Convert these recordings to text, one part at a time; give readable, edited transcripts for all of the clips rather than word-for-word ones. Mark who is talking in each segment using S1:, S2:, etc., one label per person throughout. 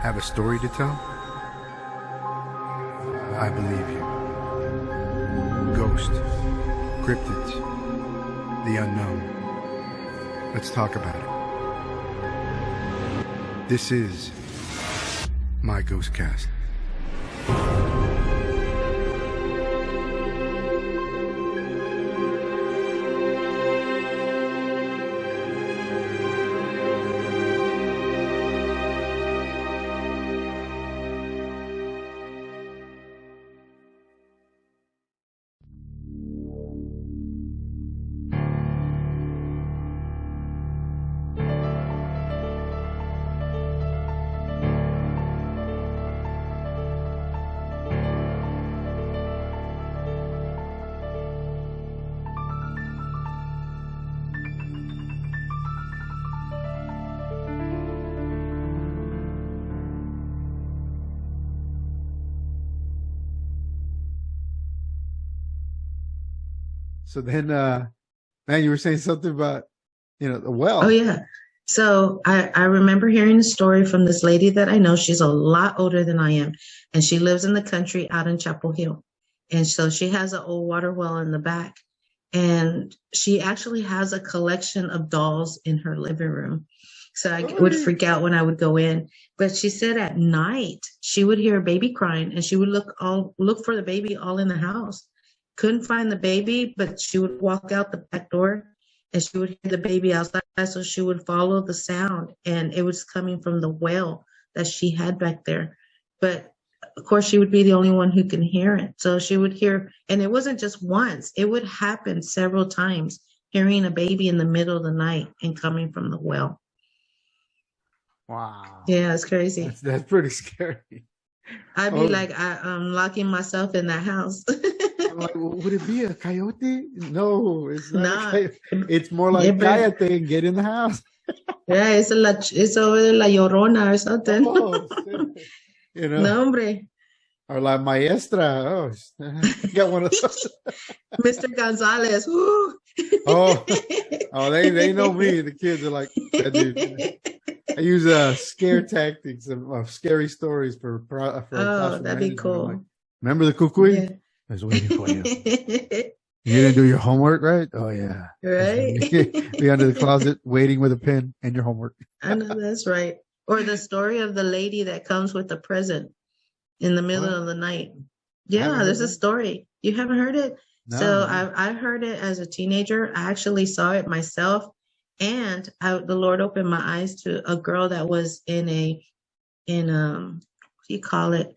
S1: Have a story to tell? I believe you. Ghost, cryptids, the unknown. Let's talk about it. This is my GhostCast. So then, man, you were saying something about, the well.
S2: Oh, yeah. So I remember hearing a story from this lady that I know. She's a lot older than I am, and she lives in the country out in Chapel Hill. And so she has an old water well in the back, and she actually has a collection of dolls in her living room. So I would freak out when I would go in. But she said at night she would hear a baby crying, and she would look for the baby all in the house. Couldn't find the baby, but she would walk out the back door and she would hear the baby outside. So she would follow the sound, and it was coming from the well that she had back there. But of course, she would be the only one who can hear it. So she would hear, and it wasn't just once, it would happen several times, hearing a baby in the middle of the night and coming from the well.
S1: Wow.
S2: Yeah, it's crazy.
S1: That's pretty scary.
S2: I'd be like, I'm locking myself in that house.
S1: I'm like, would it be a coyote? No, it's not a coyote. It's more like cállate and get in the house.
S2: Yeah, it's over La Llorona or something.
S1: Oh,
S2: No, hombre.
S1: Or la maestra. Oh, got one of those.
S2: Mr. Gonzalez. Woo.
S1: Oh, they know me. The kids are like, that dude. I use scare tactics of scary stories for
S2: that'd be cool.
S1: Like, remember the cuckoo?
S2: Yeah.
S1: I was waiting for you. You didn't do your homework, right? Oh yeah.
S2: Right.
S1: Be under the closet waiting with a pen and your homework.
S2: I know that's right. Or the story of the lady that comes with the present in the middle of the night. Yeah, there's a story. You haven't heard it? No. So I heard it as a teenager. I actually saw it myself. And the Lord opened my eyes to a girl that was in what do you call it?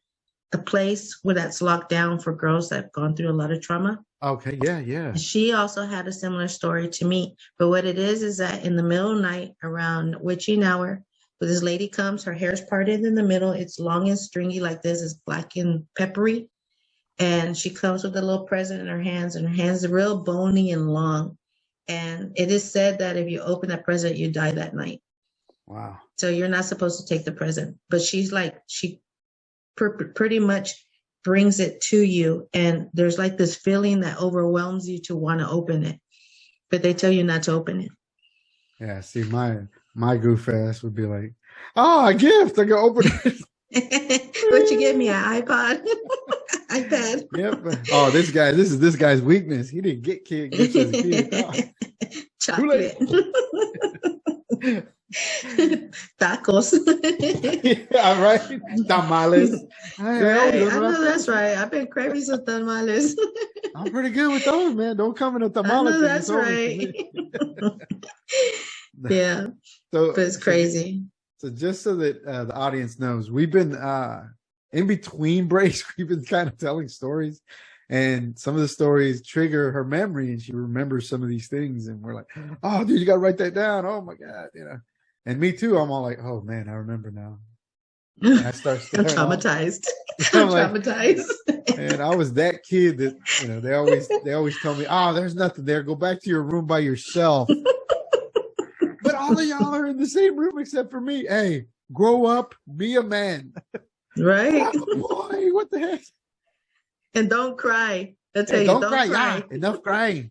S2: A place where that's locked down for girls that have gone through a lot of trauma.
S1: Okay, yeah.
S2: She also had a similar story to me. But what it is that in the middle of the night, around witching hour, when this lady comes, her hair's parted in the middle. It's long and stringy like this. It's black and peppery. And she comes with a little present in her hands, and her hands are real bony and long. And it is said that if you open that present, you die that night.
S1: Wow. So
S2: you're not supposed to take the present. But she's like, she pretty much brings it to you. And there's like this feeling that overwhelms you to want to open it. But they tell you not to open it.
S1: Yeah, see, my goof ass would be like, oh, a gift. I can open it.
S2: What you get me, an iPod? iPad.
S1: Yep. Oh, this is this guy's weakness. He didn't get gifts as a kid. Oh.
S2: Chocolate. Tacos.
S1: Yeah, right. Tamales.
S2: Right. I know that's right. I've been craving some tamales.
S1: I'm pretty good with those, man. Don't come in a tamale.
S2: I know that's right. Yeah. But it's crazy.
S1: So just so that the audience knows, we've been in between breaks, we've been kind of telling stories, and some of the stories trigger her memory, and she remembers some of these things, and we're like, oh, dude, you got to write that down. Oh my God, And me too. I'm all like, oh man, I remember now. And I start
S2: I'm traumatized. I'm traumatized.
S1: And I was that kid that, they always tell me, oh, there's nothing there. Go back to your room by yourself. But all of y'all are in the same room except for me. Hey, grow up, be a man.
S2: Right.
S1: Boy, what the heck?
S2: And don't cry. That's hey,
S1: don't cry. Yeah, enough crying.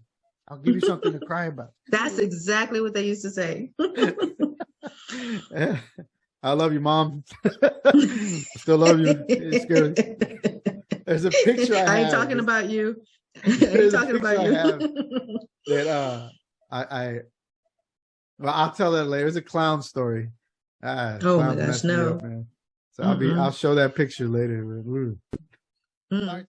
S1: I'll give you something to cry about.
S2: That's exactly what they used to say.
S1: I love you, Mom. I still love you. It's good. There's a picture I
S2: ain't
S1: have.
S2: talking about you. I ain't talking about you.
S1: That well, I'll tell that later. It's a clown story.
S2: Oh my
S1: Clowns
S2: gosh,
S1: messed me
S2: no.
S1: up, man. So I'll show that picture later.
S2: Mm.